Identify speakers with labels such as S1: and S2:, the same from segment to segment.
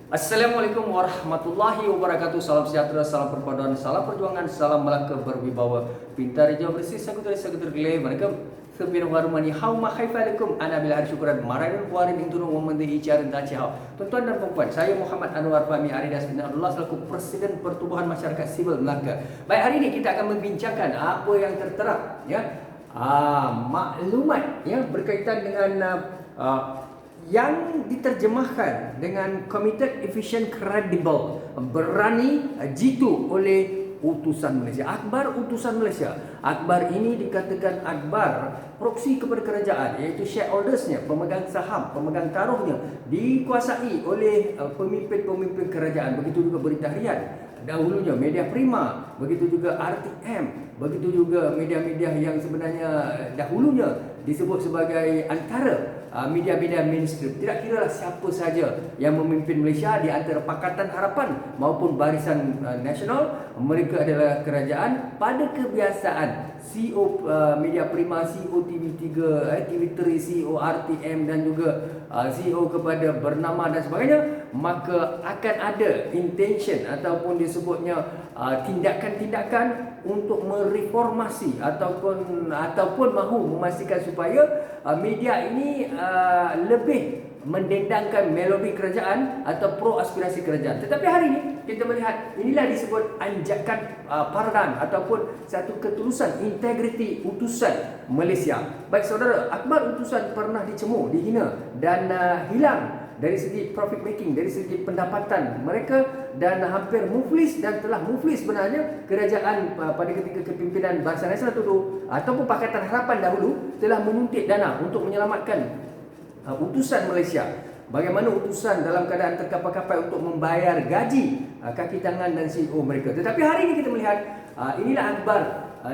S1: Assalamualaikum warahmatullahi wabarakatuh. Salam sejahtera, salam perpaduan, salam perjuangan, salam Melaka berwibawa. Pintar hijau bersih, sakutur gelai. Mereka sebina warumani hauma haifalakum ana bil hari syukuran maraidun warin intunu memendi icarin tacihau. Tuan-tuan dan puan, saya Muhammad Anwar Fahmi Aridas bin Abdullah selaku Presiden Pertubuhan Masyarakat Sivil Melaka. Baik, hari ini kita akan membincangkan apa yang tertera, ya, maklumat, ya, berkaitan dengan yang diterjemahkan dengan committed, efficient, credible, berani, jitu oleh utusan Malaysia. Akhbar utusan Malaysia. Akhbar ini dikatakan akhbar proksi kepada kerajaan, iaitu shareholdersnya, pemegang saham, pemegang taruhnya dikuasai oleh pemimpin-pemimpin kerajaan. Begitu juga Berita Harian dahulunya, Media Prima, begitu juga RTM, begitu juga media-media yang sebenarnya dahulunya disebut sebagai antara media-media mainstream. Tidak kiralah siapa saja yang memimpin Malaysia di antara Pakatan Harapan maupun Barisan Nasional, mereka adalah kerajaan. Pada kebiasaan CEO Media Prima, CEO TV3, TV3, CEO RTM dan juga CEO kepada Bernama dan sebagainya, maka akan ada intention ataupun disebutnya tindakan-tindakan untuk mereformasi ataupun mahu memastikan supaya media ini lebih mendendangkan melodi kerajaan atau pro aspirasi kerajaan. Tetapi hari ini kita melihat inilah disebut anjakan paradigm ataupun satu ketulusan, integriti utusan Malaysia. Baik saudara, akhbar utusan pernah dicemu, dihina dan hilang dari segi profit making, dari segi pendapatan mereka, dan hampir muflis, dan telah muflis sebenarnya kerajaan pada ketika kepimpinan Barisan Nasional dulu ataupun Pakatan Harapan dahulu telah menuntit dana untuk menyelamatkan utusan Malaysia. Bagaimana utusan dalam keadaan terkapai-kapai untuk membayar gaji kaki tangan dan CEO mereka. Tetapi hari ini kita melihat inilah akhbar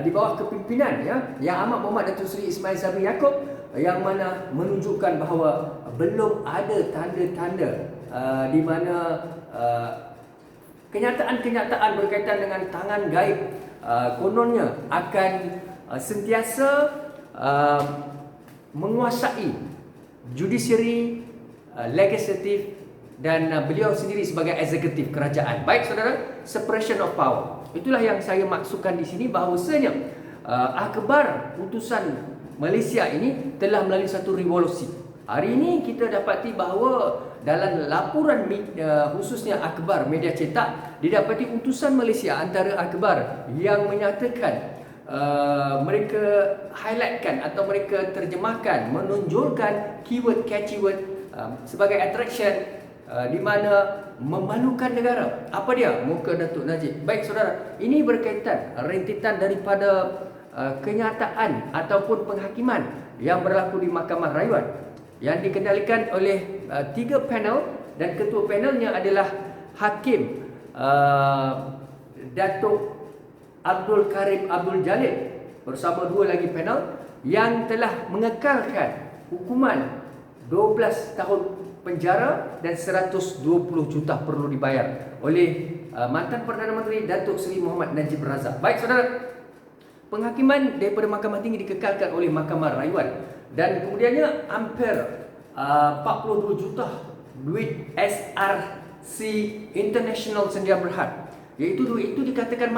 S1: di bawah kepimpinan, ya, Yang Amat Berhormat Datuk Seri Ismail Sabri Yaakob, yang mana menunjukkan bahawa belum ada tanda-tanda di mana kenyataan-kenyataan berkaitan dengan tangan gaib kononnya akan sentiasa menguasai judiciary, legislatif dan beliau sendiri sebagai eksekutif kerajaan. Baik saudara, separation of power. Itulah yang saya maksudkan di sini, bahawasanya akhbar utusan Malaysia ini telah melalui satu revolusi. Hari ini kita dapati bahawa dalam laporan khususnya akhbar media cetak, didapati utusan Malaysia antara akhbar yang menyatakan mereka highlightkan atau mereka terjemahkan, menonjolkan keyword, catchy word sebagai attraction, di mana memalukan negara. Apa dia? Muka Datuk Najib. Baik saudara, ini berkaitan rentetan daripada kenyataan ataupun penghakiman yang berlaku di Mahkamah Rayuan yang dikendalikan oleh 3 panel, dan ketua panelnya adalah Hakim Datuk Abdul Karim Abdul Jalil bersama 2 lagi panel yang telah mengekalkan hukuman 12 tahun penjara dan 120 juta perlu dibayar oleh mantan Perdana Menteri Datuk Seri Muhammad Najib Razak. Baik saudara, penghakiman daripada Mahkamah Tinggi dikekalkan oleh Mahkamah Rayuan, dan kemudiannya hampir 42 juta duit SRC International Sedia Berhad, iaitu duit itu dikatakan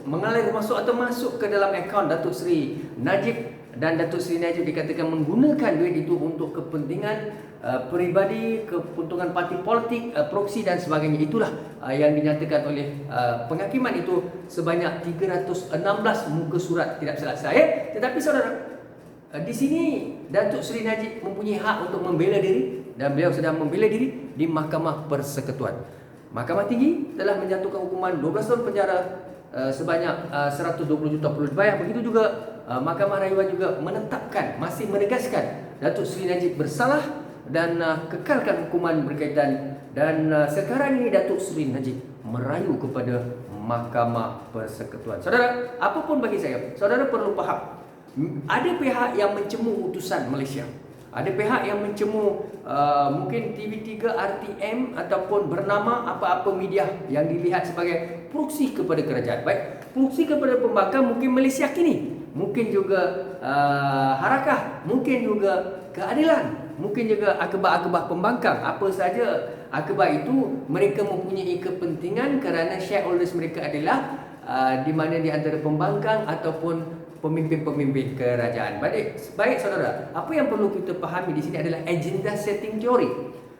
S1: mengalir masuk ke dalam akaun Datuk Seri Najib, dan Datuk Seri Najib dikatakan menggunakan duit itu untuk kepentingan peribadi, keuntungan parti politik, proksi dan sebagainya. Itulah yang dinyatakan oleh penghakiman itu sebanyak 316 muka surat, tidak salah saya. Tetapi saudara, di sini Datuk Seri Najib mempunyai hak untuk membela diri, dan beliau sedang membela diri di Mahkamah Persekutuan. Mahkamah Tinggi telah menjatuhkan hukuman 12 tahun penjara, sebanyak 120 juta perlu dibayar. Begitu juga Mahkamah Rayuan juga menetapkan, masih menegaskan Datuk Seri Najib bersalah dan kekalkan hukuman berkaitan. Dan sekarang ini Datuk Seri Najib merayu kepada Mahkamah Persekutuan. Saudara, apapun bagi saya, saudara perlu faham, ada pihak yang mencemu utusan Malaysia. Ada pihak yang mencemu mungkin TV3, RTM ataupun Bernama, apa-apa media yang dilihat sebagai proksi kepada kerajaan. Baik, proksi kepada pembangkang mungkin Malaysia kini, mungkin juga Harakah, mungkin juga Keadilan, mungkin juga akhbar-akhbar pembangkang, apa saja Akibat itu mereka mempunyai kepentingan kerana shareholders mereka adalah di mana di antara pembangkang ataupun pemimpin-pemimpin kerajaan. Baik saudara, apa yang perlu kita fahami di sini adalah agenda setting teori,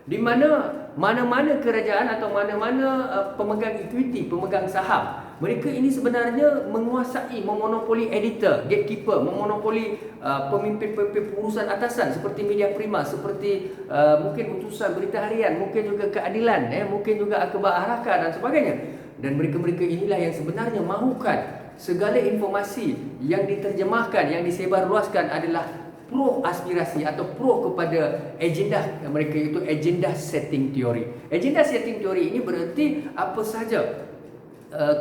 S1: di mana-mana kerajaan atau mana-mana pemegang equity, pemegang saham, mereka ini sebenarnya menguasai, memonopoli editor, gatekeeper, memonopoli pemimpin-pemimpin pengurusan atasan seperti media prima, seperti mungkin utusan berita harian, mungkin juga keadilan, mungkin juga akhbar Harakah dan sebagainya. Dan mereka-mereka inilah yang sebenarnya mahukan segala informasi yang diterjemahkan, yang disebarluaskan adalah pro aspirasi atau pro kepada agenda mereka, itu agenda setting teori. Agenda setting teori ini bererti apa saja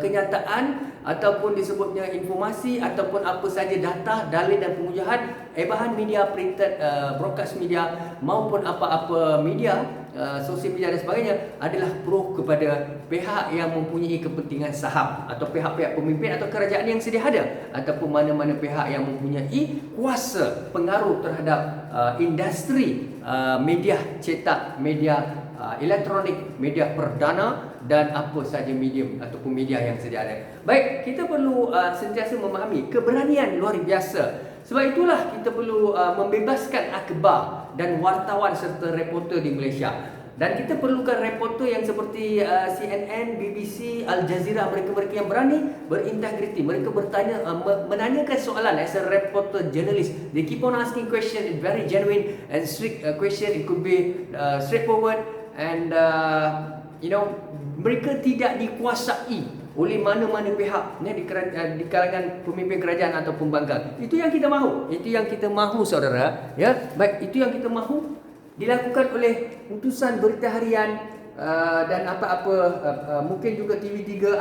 S1: kenyataan ataupun disebutnya informasi ataupun apa saja data, dalil dan pengujahan bahan media, printed, broadcast media maupun apa-apa media, sosial media dan sebagainya adalah pro kepada pihak yang mempunyai kepentingan saham atau pihak-pihak pemimpin atau kerajaan yang sedia ada ataupun mana-mana pihak yang mempunyai kuasa pengaruh terhadap industri media cetak, media elektronik, media perdana dan apa saja medium ataupun media yang sedia ada. Baik, kita perlu sentiasa memahami keberanian luar biasa. Sebab itulah kita perlu membebaskan akhbar dan wartawan serta reporter di Malaysia. Dan kita perlukan reporter yang seperti CNN, BBC, Al Jazeera, mereka-mereka yang berani, berintegriti. Mereka bertanya, menanyakan soalan as a reporter journalist. They keep on asking question, it's very genuine and strict question. It could be straightforward and mereka tidak dikuasai oleh mana-mana pihak di kalangan pemimpin kerajaan atau pembangkang. Itu yang kita mahu. Itu yang kita mahu saudara. Ya, baik, itu yang kita mahu dilakukan oleh utusan berita harian dan apa-apa mungkin juga TV3,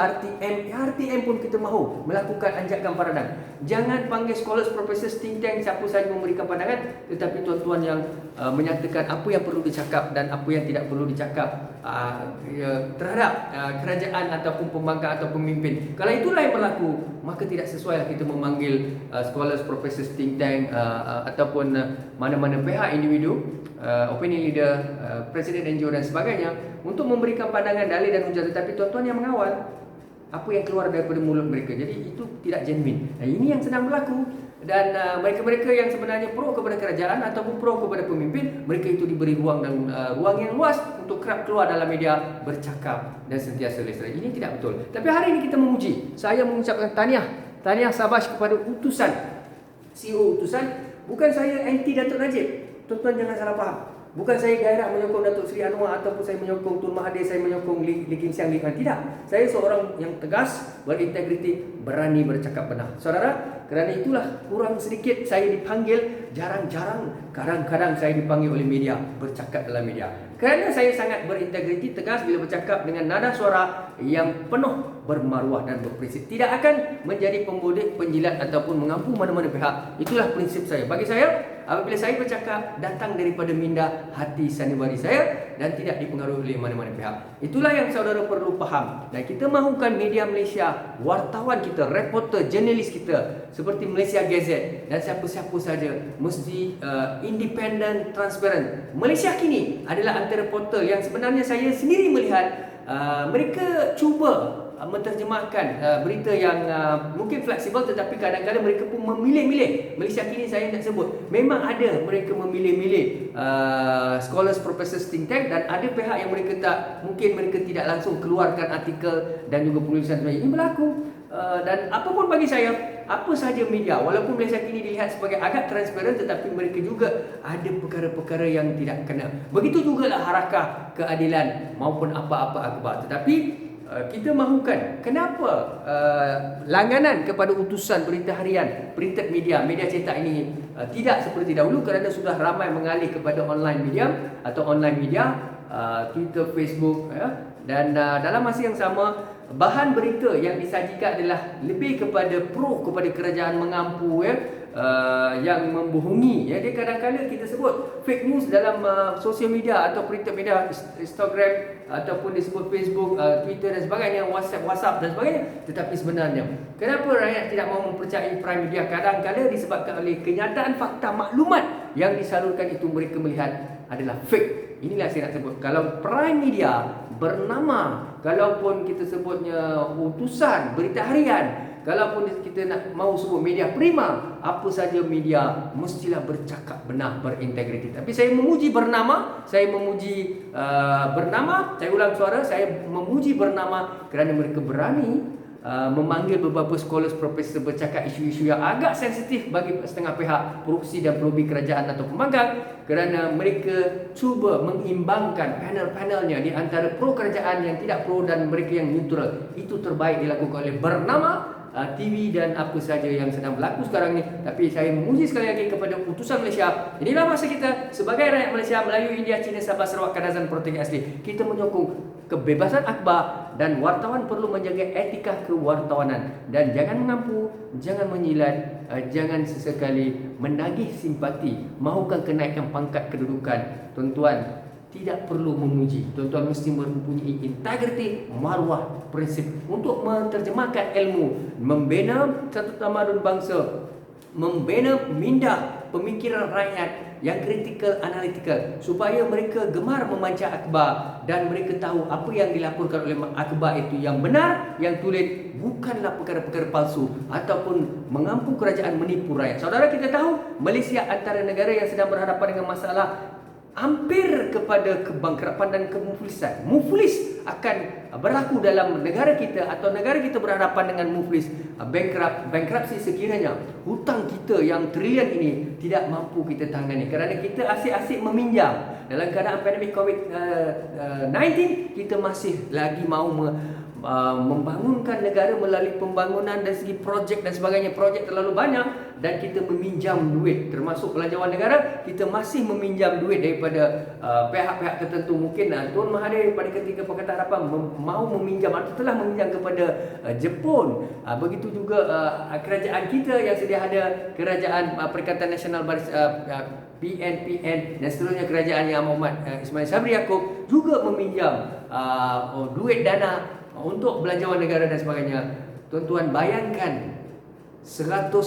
S1: RTM pun kita mahu melakukan anjakan pandangan. Jangan panggil scholars, professors, think tank, siapa saja memberikan pandangan, tetapi tuan-tuan yang menyatakan apa yang perlu dicakap dan apa yang tidak perlu dicakap terhadap kerajaan ataupun pembangkang atau pemimpin. Kalau itulah yang berlaku, maka tidak sesuai kita memanggil scholars, professors, think tank ataupun mana-mana pihak, individu, opinion leader, presiden NGO dan sebagainya untuk memberikan pandangan, dalil dan hujah, tetapi tuan-tuan yang mengawal apa yang keluar daripada mulut mereka. Jadi itu tidak genuine. Nah, ini yang sedang berlaku. Dan mereka-mereka yang sebenarnya pro kepada kerajaan ataupun pro kepada pemimpin, mereka itu diberi ruang dan ruang yang luas untuk kerap keluar dalam media, bercakap dan sentiasa lestari. Ini tidak betul. Tapi hari ini kita memuji. Saya mengucapkan tahniah sabash kepada utusan, CEO utusan. Bukan saya anti Datuk Najib. Tuan-tuan jangan salah faham. Bukan saya gairah menyokong Datuk Seri Anwar ataupun saya menyokong Tun Mahathir, saya menyokong Lee Kin Siang, tidak. Saya seorang yang tegas, berintegriti, berani bercakap benar. Saudara, kerana itulah kurang sedikit saya dipanggil, jarang-jarang, kadang-kadang saya dipanggil oleh media, bercakap dalam media. Kerana saya sangat berintegriti, tegas bila bercakap dengan nada suara yang penuh bermaruah dan berprinsip. Tidak akan menjadi pembodek, penjilat ataupun mengampu mana-mana pihak. Itulah prinsip saya. Bagi saya, apabila saya bercakap, datang daripada minda hati sanubari saya dan tidak dipengaruhi oleh mana-mana pihak. Itulah yang saudara perlu faham. Dan kita mahukan media Malaysia, wartawan kita, reporter, jurnalis kita seperti Malaysia Gazette dan siapa-siapa saja mesti independent, transparent. Malaysia kini adalah antara portal yang sebenarnya saya sendiri melihat mereka cuba menterjemahkan berita yang mungkin fleksibel, tetapi kadang-kadang mereka pun memilih-milih. Malaysia kini saya nak sebut, memang ada mereka memilih-milih scholars, professors, think tank, dan ada pihak yang mereka tak, mungkin mereka tidak langsung keluarkan artikel dan juga penulisan sebenarnya. Ini berlaku. Dan apapun bagi saya, apa sahaja media, walaupun Malaysia kini dilihat sebagai agak transparan, tetapi mereka juga ada perkara-perkara yang tidak kena. Begitu jugalah Harakah, keadilan maupun apa-apa akhbar. Tetapi kita mahukan, kenapa langganan kepada utusan berita harian, printed media, media cetak ini tidak seperti dahulu, kerana sudah ramai mengalih kepada online media atau online media, Twitter, Facebook, dan dalam masa yang sama bahan berita yang disajikan adalah lebih kepada pro kepada kerajaan mengampu, yang membohongi. Dia kadang-kadang kita sebut fake news dalam sosial media atau printed media, Instagram ataupun disebut Facebook, Twitter dan sebagainya, WhatsApp dan sebagainya. Tetapi sebenarnya, kenapa rakyat tidak mahu mempercayai prime media? Kadang-kadang disebabkan oleh kenyataan fakta maklumat yang disalurkan itu mereka melihat adalah fake. inilah saya nak sebut. Kalau Prime Media bernama, kalaupun kita sebutnya utusan, berita harian, kalaupun kita nak mau sebut media prima, apa saja media mestilah bercakap benar, berintegriti. Tapi saya memuji bernama, saya memuji bernama, saya ulang suara, saya memuji bernama kerana mereka berani memanggil beberapa scholars, profesor bercakap isu-isu yang agak sensitif bagi setengah pihak, proksi dan pelobi kerajaan atau pembangkang, kerana mereka cuba mengimbangkan panel-panelnya di antara pro kerajaan yang tidak pro dan mereka yang neutral. Itu terbaik dilakukan oleh bernama TV dan apa saja yang sedang berlaku sekarang ni. Tapi saya memuji sekali lagi kepada utusan Malaysia. Inilah masa kita sebagai rakyat Malaysia, Melayu, India, China, Sabah, Sarawak, Kadazan, Protein asli. Kita menyokong kebebasan akhbar dan wartawan perlu menjaga etika kewartawanan dan jangan mengampu, jangan menyilat, jangan sesekali menagih simpati, mahukan kenaikan pangkat kedudukan. Tuan-tuan tidak perlu memuji. Tuan-tuan mesti mempunyai integriti, maruah, prinsip untuk menerjemahkan ilmu, membina satu tamadun bangsa, membina minda pemikiran rakyat yang kritikal, analitikal, supaya mereka gemar membaca akhbar dan mereka tahu apa yang dilaporkan oleh akhbar itu yang benar, yang tulis, bukanlah perkara-perkara palsu ataupun mengampu kerajaan menipu rakyat. Saudara, kita tahu Malaysia antara negara yang sedang berhadapan dengan masalah hampir kepada kebangkrapan dan kemuflisan. Muflis akan berlaku dalam negara kita atau negara kita berhadapan dengan muflis, bankrupsi sekiranya hutang kita yang trilion ini tidak mampu kita tangani kerana kita asyik-asyik meminjam. Dalam keadaan pandemik COVID-19, kita masih lagi mahu membangunkan negara melalui pembangunan dari segi projek dan sebagainya. Projek terlalu banyak dan kita meminjam duit, termasuk belanjawan negara, kita masih meminjam duit daripada pihak-pihak tertentu. Mungkin Tuan Mahathir pada ketika Pakatan Harapan mau meminjam atau telah meminjam kepada Jepun. Begitu juga kerajaan kita yang sedia ada, kerajaan Perikatan Nasional Baris PNPN dan seterusnya, kerajaan Yang Muhammad Ismail Sabri Yaakob juga meminjam duit dana untuk belanjawan negara dan sebagainya. Tuan-tuan bayangkan 100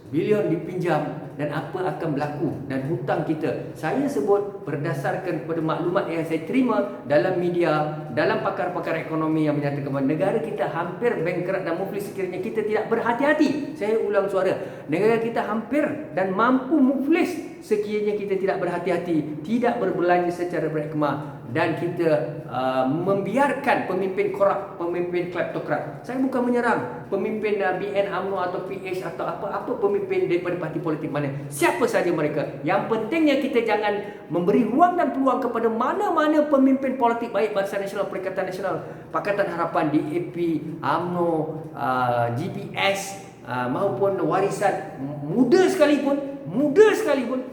S1: bilion dipinjam dan apa akan berlaku dan hutang kita. Saya sebut berdasarkan kepada maklumat yang saya terima dalam media, dalam pakar-pakar ekonomi yang menyatakan bahawa negara kita hampir bankrupt dan muflis sekiranya kita tidak berhati-hati. Saya ulang suara, negara kita hampir dan mampu muflis sekiranya kita tidak berhati-hati, tidak berbelanja secara berhikmah dan kita membiarkan pemimpin korup, pemimpin kleptokrat. Saya bukan menyerang pemimpin BN UMNO atau PH atau apa-apa pemimpin daripada parti politik mana, siapa saja mereka. Yang pentingnya kita jangan memberi ruang dan peluang kepada mana-mana pemimpin politik, baik Barisan Nasional, Perikatan Nasional, Pakatan Harapan, DAP, UMNO, GPS maupun warisan muda sekalipun,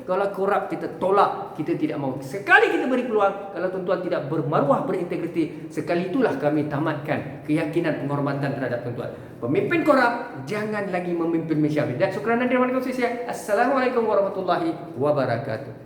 S1: kalau korup kita tolak, kita tidak mahu. Sekali kita beri peluang, kalau tuan-tuan tidak bermaruah, berintegriti, sekali itulah kami tamatkan keyakinan penghormatan terhadap tuan-tuan. Pemimpin korup jangan lagi memimpin Malaysia. Dan syukran dan terima kasih. Assalamualaikum warahmatullahi wabarakatuh.